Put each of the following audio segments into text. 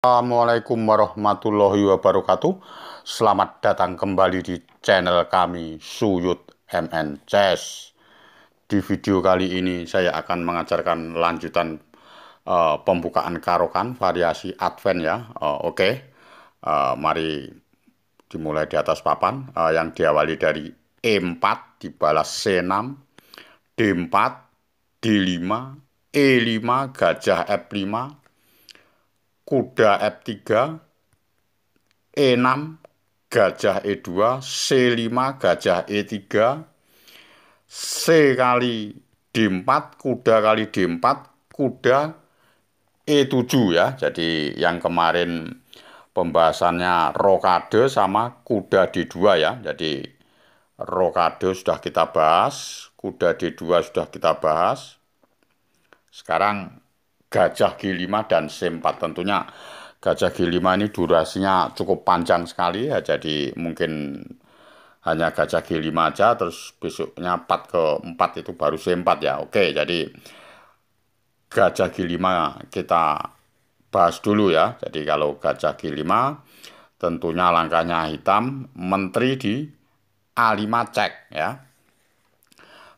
Assalamualaikum warahmatullahi wabarakatuh. Selamat datang kembali di channel kami Suyut MN Chess. Di video kali ini saya akan mengajarkan lanjutan pembukaan karokan variasi Advent ya. Mari dimulai di atas papan yang diawali dari E4 dibalas C6, D4, D5, E5, gajah F5, kuda F3, E6, gajah E2, C5, gajah E3, C kali D4, kuda kali D4, kuda E7 ya. Jadi yang kemarin pembahasannya rokade sama kuda D2 ya. Jadi rokade sudah kita bahas, kuda D2 sudah kita bahas. Sekarang gajah G5 dan C4. Tentunya gajah G5 ini durasinya cukup panjang sekali ya. Jadi mungkin hanya gajah G5 aja, terus besoknya 4 ke 4 itu baru C4 ya. Oke, jadi gajah G5 kita bahas dulu ya. Jadi kalau gajah G5 tentunya langkahnya hitam, menteri di A5 cek ya.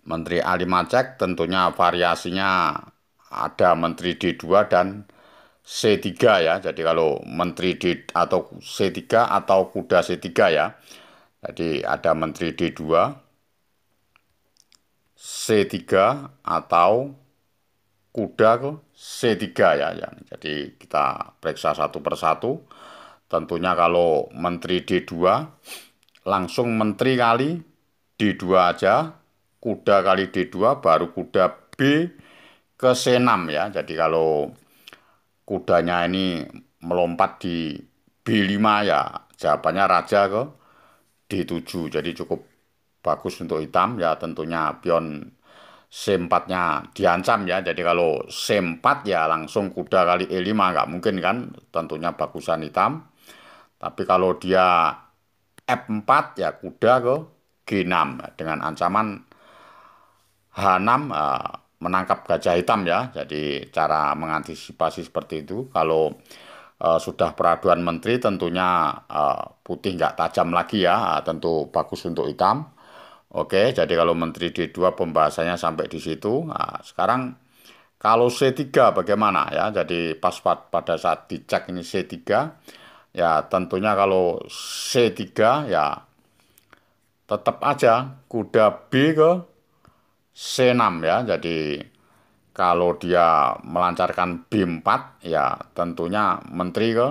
Menteri A5 cek tentunya variasinya ada menteri D2 dan C3 ya. Jadi kalau menteri D atau C3 atau kuda C3 ya. Jadi ada menteri D2, C3 atau kuda ke C3 ya. Jadi kita periksa satu persatu. Tentunya kalau menteri D2 langsung menteri kali D2 aja, kuda kali D2 baru kuda B ke C6 ya. Jadi kalau kudanya ini melompat di B5 ya, jawabannya raja ke D7. Jadi cukup bagus untuk hitam ya. Tentunya pion C4-nya diancam ya. Jadi kalau C4 ya langsung kuda kali E5 nggak mungkin kan. Tentunya bagusan hitam. Tapi kalau dia F4 ya kuda ke G6 dengan ancaman H6 menangkap gajah hitam ya. Jadi cara mengantisipasi seperti itu. Kalau sudah peraduan menteri tentunya putih nggak tajam lagi ya. Tentu bagus untuk hitam. Oke, jadi kalau menteri D2 pembahasannya sampai di situ. Nah, sekarang kalau C3 bagaimana ya? Jadi pada saat dicek ini C3 ya tentunya kalau C3 ya tetap aja kuda B ke C6 ya. Jadi kalau dia melancarkan B4 ya tentunya menteri ke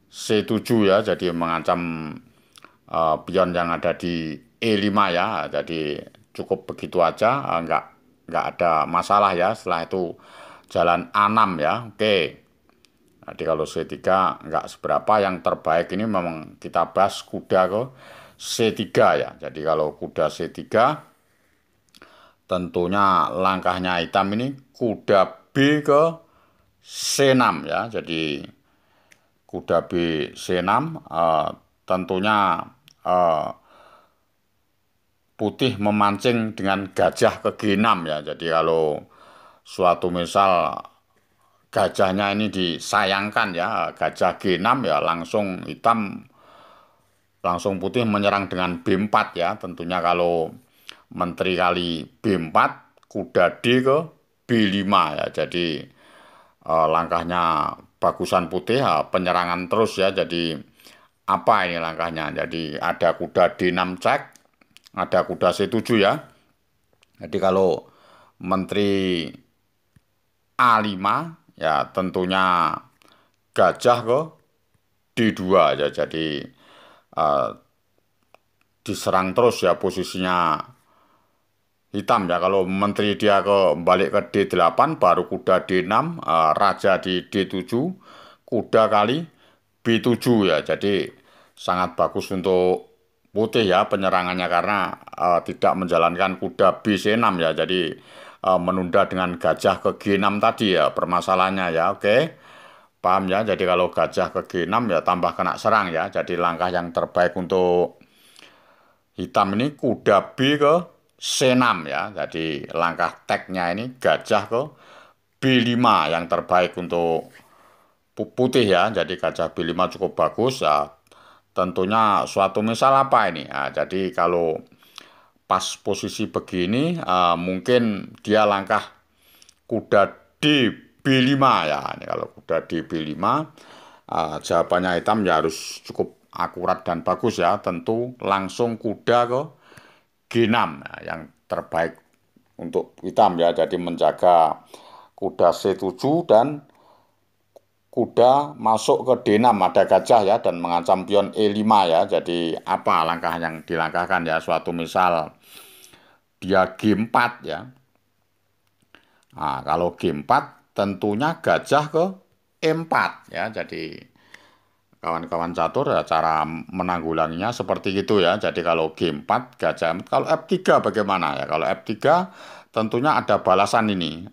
C7 ya. Jadi mengancam pion yang ada di E5 ya. Jadi cukup begitu aja, nggak ada masalah ya. Setelah itu jalan A6 ya. Oke. Jadi kalau C3 nggak seberapa, yang terbaik ini memang kita bahas kuda ke C3 ya. Jadi kalau kuda C3 tentunya langkahnya hitam ini kuda B ke C6 ya. Jadi kuda B C6 tentunya putih memancing dengan gajah ke G6 ya. Jadi kalau suatu misal gajahnya ini disayangkan ya, gajah G6 ya langsung hitam, langsung putih menyerang dengan B4 ya. Tentunya kalau menteri kali B4, kuda D ke B5 ya. Jadi langkahnya bagusan putih ya, penyerangan terus ya. Jadi apa ini langkahnya? Jadi ada kuda D6 cek, ada kuda C7 ya. Jadi kalau menteri A5 ya tentunya gajah ke D2 ya. Jadi eh, diserang terus ya posisinya hitam ya. Kalau menteri dia balik ke D8 baru kuda D6, raja di D7, kuda kali B7 ya. Jadi sangat bagus untuk putih ya penyerangannya karena tidak menjalankan kuda B6 ya. Jadi menunda dengan gajah ke G6 tadi ya permasalahannya ya. Oke. Paham ya. Jadi kalau gajah ke G6 ya tambah kena serang ya. Jadi langkah yang terbaik untuk hitam ini kuda B ke C6 ya. Jadi langkah tagnya ini gajah ke B5 yang terbaik untuk putih ya. Jadi gajah B5 cukup bagus ya. Tentunya suatu misal apa ini? Nah, jadi kalau pas posisi begini mungkin dia langkah kuda D B5 ya. Ini kalau kuda D B5 jawabannya hitam ya harus cukup akurat dan bagus ya. Tentu langsung kuda ke G6 ya, yang terbaik untuk hitam ya. Jadi menjaga kuda C7 dan kuda masuk ke D6 ada gajah ya dan mengancam pion E5 ya. Jadi apa langkah yang dilangkahkan ya? Suatu misal dia G4 ya. Nah, kalau G4 tentunya gajah ke E4 ya. Jadi kawan-kawan catur ya cara menanggulanginya seperti itu ya. Jadi kalau G4 gajah, kalau F3 bagaimana ya? Kalau F3 tentunya ada balasan ini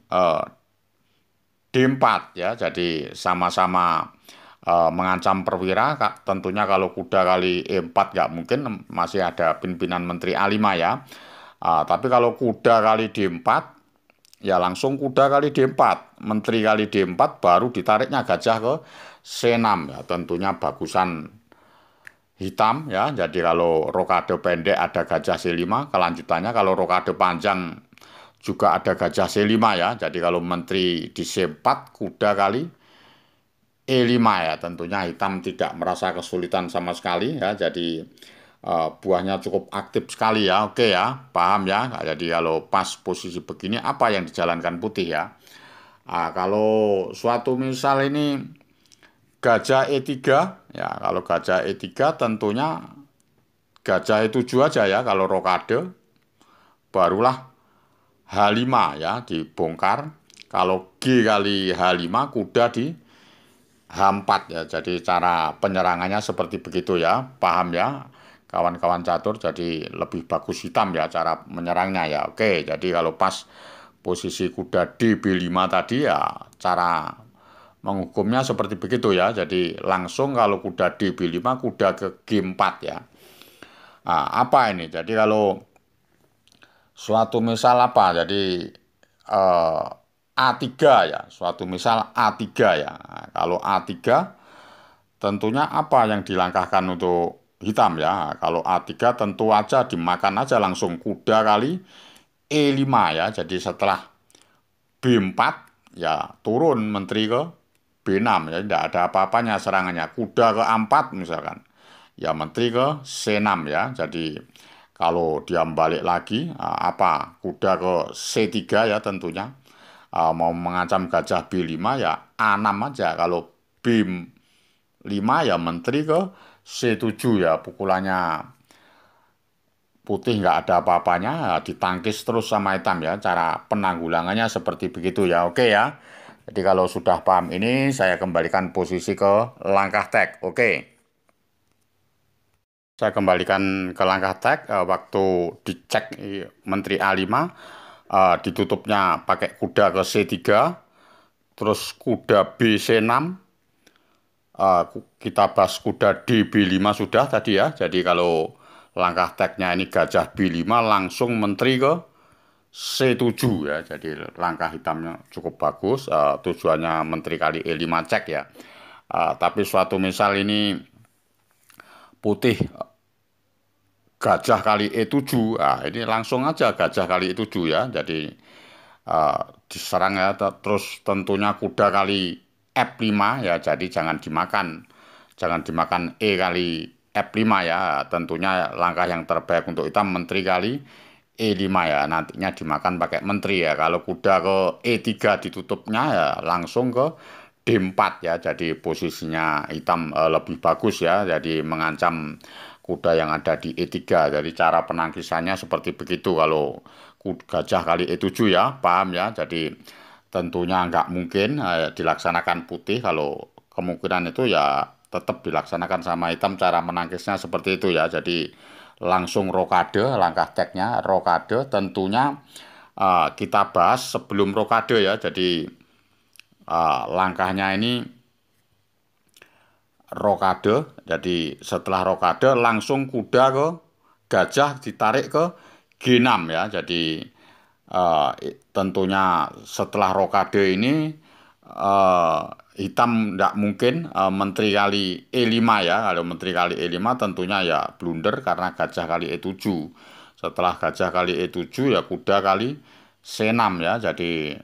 D4 ya. Jadi sama-sama mengancam perwira. Tentunya kalau kuda kali E4 nggak mungkin, masih ada pimpinan Menteri A5 ya. Tapi kalau kuda kali D4 ya langsung kuda kali D4, menteri kali D4 baru ditariknya gajah ke C6 ya. Tentunya bagusan hitam ya. Jadi kalau rokade pendek ada gajah C5, kelanjutannya kalau rokade panjang juga ada gajah C5 ya. Jadi kalau menteri di C4 kuda kali E5 ya. Tentunya hitam tidak merasa kesulitan sama sekali ya. Jadi buahnya cukup aktif sekali ya. Oke ya, paham ya. Jadi kalau pas posisi begini apa yang dijalankan putih ya. Kalau suatu misal ini gajah E3 ya, kalau gajah E3 tentunya gajah E7 aja ya. Kalau rokade barulah H5 ya dibongkar. Kalau G kali H5 kuda di H4 ya. Jadi cara penyerangannya seperti begitu ya. Paham ya kawan-kawan catur. Jadi lebih bagus hitam ya cara menyerangnya ya. Oke, jadi kalau pas posisi kuda D B5 tadi ya cara menghukumnya seperti begitu ya. Jadi langsung kalau kuda D B5 kuda ke G4 ya. Nah, apa ini? Jadi kalau suatu misal apa? Jadi A3 ya, suatu misal A3 ya. Nah, kalau A3 tentunya apa yang dilangkahkan untuk hitam ya. Kalau A3 tentu aja dimakan aja langsung kuda kali E5 ya. Jadi setelah B4 ya turun menteri ke B6 ya. Tidak ada apa-apanya serangannya. Kuda ke A4 misalkan. Ya menteri ke C6 ya. Jadi kalau dia balik lagi apa kuda ke C3 ya tentunya. Mau mengancam gajah B5 ya A6 aja. Kalau B5 ya menteri ke C7 ya. Pukulannya putih nggak ada apa-apanya ya, ditangkis terus sama hitam ya. Cara penanggulangannya seperti begitu ya. Oke ya. Jadi kalau sudah paham ini saya kembalikan posisi ke langkah tag. Oke. Saya kembalikan ke langkah tag waktu dicek Menteri A5 ditutupnya pakai kuda ke C3 terus kuda B C6 kita bahas kuda D B5 sudah tadi ya. Jadi kalau langkah tagnya ini gajah B5 langsung menteri ke C7 ya. Jadi langkah hitamnya cukup bagus. Tujuannya menteri kali E5 cek ya. Tapi suatu misal ini putih gajah kali E7. Ini langsung aja gajah kali E7 ya. Jadi diserang ya. Terus tentunya kuda kali F5 ya. Jadi jangan dimakan. Jangan dimakan E kali F5 ya. Tentunya langkah yang terbaik untuk hitam menteri kali E5 ya. Nantinya dimakan pakai menteri ya. Kalau kuda ke E3 ditutupnya ya langsung ke D4 ya. Jadi posisinya hitam lebih bagus ya. Jadi mengancam kuda yang ada di E3. Jadi cara penangkisannya seperti begitu kalau gajah kali E7 ya. Paham ya. Jadi tentunya nggak mungkin dilaksanakan putih. Kalau kemungkinan itu ya tetap dilaksanakan sama hitam. Cara menangkisnya seperti itu ya. Jadi langsung rokade, langkah tagnya rokade. Tentunya kita bahas sebelum rokade ya. Jadi langkahnya ini rokade. Jadi setelah rokade langsung kuda ke gajah ditarik ke G6 ya. Jadi tentunya setelah rokade ini eh, hitam nggak mungkin, menteri kali E5 ya. Kalau menteri kali E5 tentunya ya blunder karena gajah kali E7. Setelah gajah kali E7 ya kuda kali C6 ya. Jadi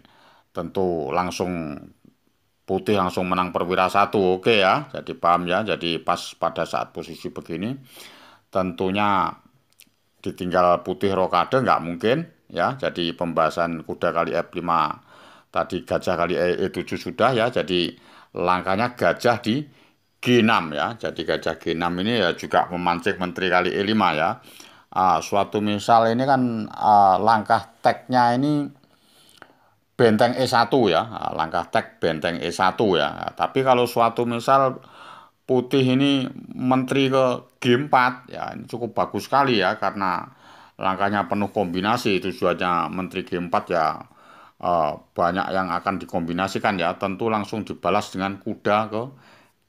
tentu langsung putih langsung menang perwira satu. Oke ya. Jadi paham ya. Jadi pas pada saat posisi begini tentunya ditinggal putih rokade nggak mungkin ya. Jadi pembahasan kuda kali F5 tadi gajah kali E7 sudah ya. Jadi langkahnya gajah di G6 ya. Jadi gajah G6 ini ya juga memancing menteri kali E5 ya. Suatu misal ini kan langkah teknya ini benteng E1 ya. Langkah tek benteng E1 ya. Tapi kalau suatu misal putih ini menteri ke G4 ya ini cukup bagus sekali ya karena langkahnya penuh kombinasi. Tujuannya menteri G4 ya banyak yang akan dikombinasikan ya, tentu langsung dibalas dengan kuda ke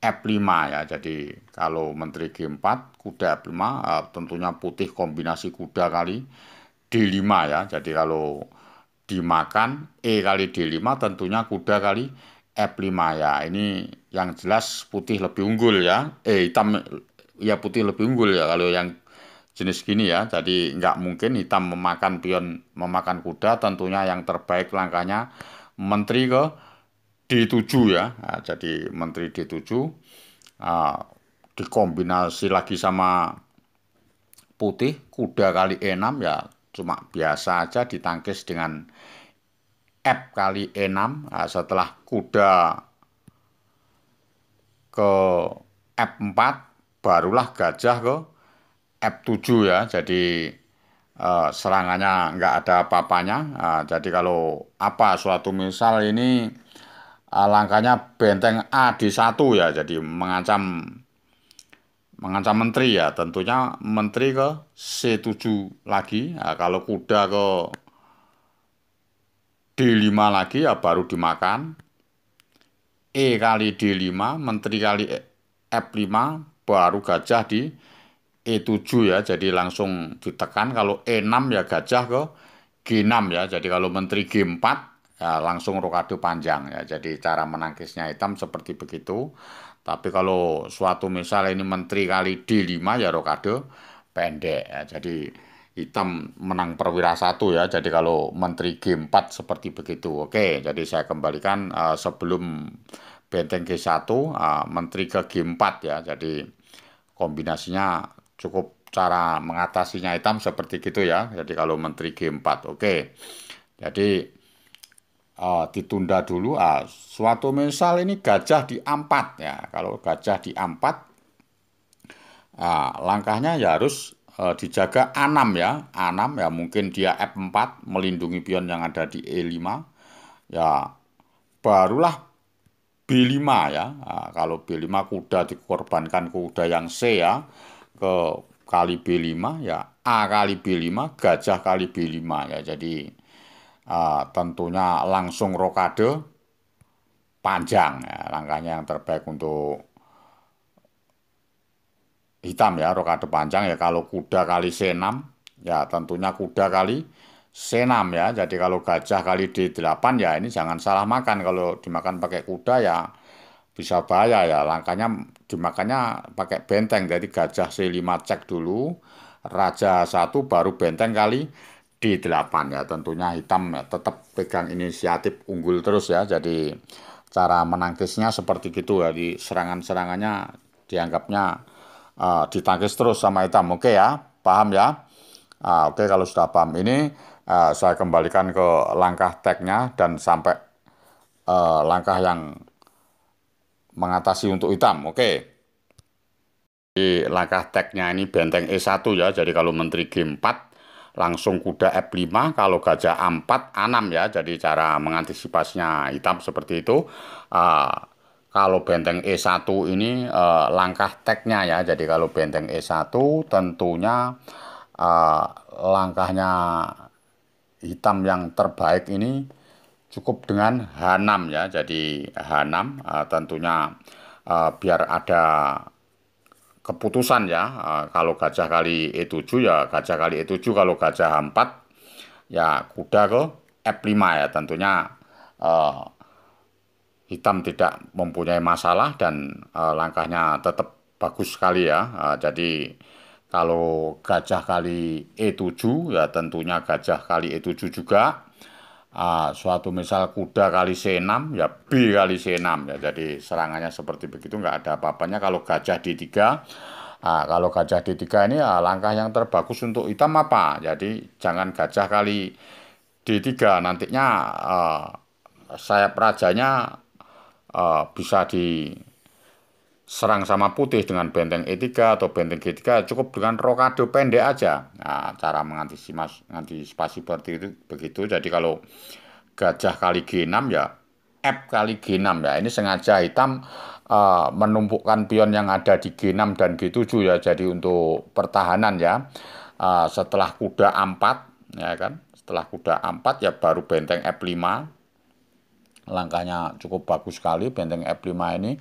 F5 ya. Jadi kalau menteri G4 kuda F5 tentunya putih kombinasi kuda kali D5 ya. Jadi kalau dimakan E kali D5 tentunya kuda kali F5 ya. Ini yang jelas putih lebih unggul ya. Hitam ya putih lebih unggul ya kalau yang jenis gini ya. Jadi nggak mungkin hitam memakan pion, memakan kuda. Tentunya yang terbaik langkahnya menteri ke D7 ya. Nah, jadi menteri D7 ah, dikombinasi lagi sama putih kuda kali E6 ya cuma biasa aja ditangkis dengan F kali E6. Nah, setelah kuda ke F4 barulah gajah ke F7 ya. Jadi serangannya nggak ada apa-apanya. Jadi kalau apa suatu misal ini langkahnya benteng A di 1 ya. Jadi mengancam mengancam menteri ya. Tentunya menteri ke C7 lagi. Nah, kalau kuda ke D5 lagi ya baru dimakan. E kali D5, menteri kali F5, baru gajah di E7 ya. Jadi langsung ditekan. Kalau E6 ya gajah ke G6 ya. Jadi kalau menteri G4 ya langsung rokade panjang ya. Jadi cara menangkisnya hitam seperti begitu. Tapi kalau suatu misal ini menteri kali D5 ya rokade pendek ya. Jadi hitam menang perwira satu ya. Jadi kalau menteri G4 seperti begitu. Oke, jadi saya kembalikan sebelum benteng G1 menteri ke G4 ya. Jadi kombinasinya cukup cara mengatasinya hitam seperti gitu ya. Jadi kalau menteri G4. Oke. Jadi ditunda dulu. Suatu misal ini gajah di A4 ya. Kalau gajah di A4 langkahnya ya harus dijaga A6 ya. A6 ya mungkin dia F4 melindungi pion yang ada di E5. Ya barulah B5 ya. Kalau B5 kuda dikorbankan kuda yang C ya. Ke kali B5 ya A kali B5 gajah kali B5 ya. Jadi tentunya langsung rokade panjang ya. Langkahnya yang terbaik untuk hitam ya, rokade panjang ya. Kalau kuda kali C6 ya tentunya kuda kali C6 ya. Jadi kalau gajah kali D8 ya ini jangan salah makan. Kalau dimakan pakai kuda ya bisa bahaya ya. Langkahnya dimakannya pakai benteng. Jadi gajah C5 cek dulu, raja 1 baru benteng kali D8 ya. Tentunya hitam ya, tetap pegang inisiatif unggul terus ya. Jadi cara menangkisnya seperti gitu ya. Di serangan-serangannya dianggapnya ditangkis terus sama hitam. Oke ya, paham ya? Oke, kalau sudah paham ini saya kembalikan ke langkah teknya dan sampai langkah yang mengatasi untuk hitam. Oke. Di langkah teknya ini benteng E1 ya. Jadi kalau menteri G4 langsung kuda F5, kalau gajah A4, A6 ya. Jadi cara mengantisipasinya hitam seperti itu. Kalau benteng E1 ini langkah teknya ya. Jadi kalau benteng E1 tentunya eh, langkahnya hitam yang terbaik ini cukup dengan H6 ya. Jadi H6 tentunya biar ada keputusan ya. Kalau gajah kali E7 ya gajah kali E7, kalau gajah H4 ya kuda ke F5 ya. Tentunya eh, hitam tidak mempunyai masalah dan langkahnya tetap bagus sekali ya. Jadi kalau gajah kali E7 ya tentunya gajah kali E7 juga. Suatu misal kuda kali C6 ya B kali C6 ya. Jadi serangannya seperti begitu, nggak ada apa-apanya. Kalau gajah D3, kalau gajah D3 ini langkah yang terbagus untuk hitam apa? Jadi jangan gajah kali D3, nantinya sayap rajanya bisa diserang sama putih dengan benteng E3 atau benteng G3, cukup dengan rokade pendek aja. Nah, cara mengantisipasi seperti itu begitu. Jadi kalau gajah kali G6 ya F kali G6 ya. Ini sengaja hitam menumpukkan pion yang ada di G6 dan G7 ya. Jadi untuk pertahanan ya. Setelah kuda A4 ya kan. Setelah kuda A4 ya baru benteng F5. Langkahnya cukup bagus sekali benteng F5 ini.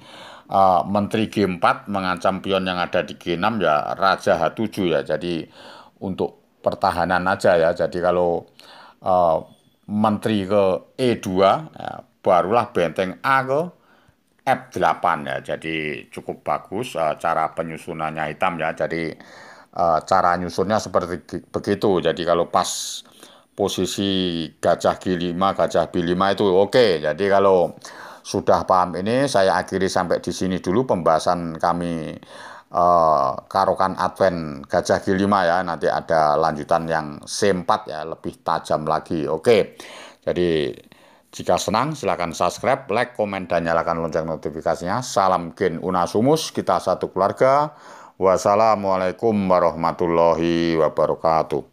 Menteri G4 mengancam pion yang ada di G6 ya Raja H7 ya. Jadi untuk pertahanan aja ya. Jadi kalau Menteri ke E2 ya, barulah benteng A ke F8 ya. Jadi cukup bagus cara penyusunannya hitam ya. Jadi cara nyusunnya seperti begitu. Jadi kalau pas posisi gajah G5, gajah B5 itu oke. Jadi kalau sudah paham ini, saya akhiri sampai di sini dulu pembahasan kami Karokan Advent gajah G5 ya. Nanti ada lanjutan yang C4 ya, lebih tajam lagi. Oke. Jadi jika senang silahkan subscribe, like, komen, dan nyalakan lonceng notifikasinya. Salam Gen Unasumus, kita satu keluarga. Wassalamualaikum warahmatullahi wabarakatuh.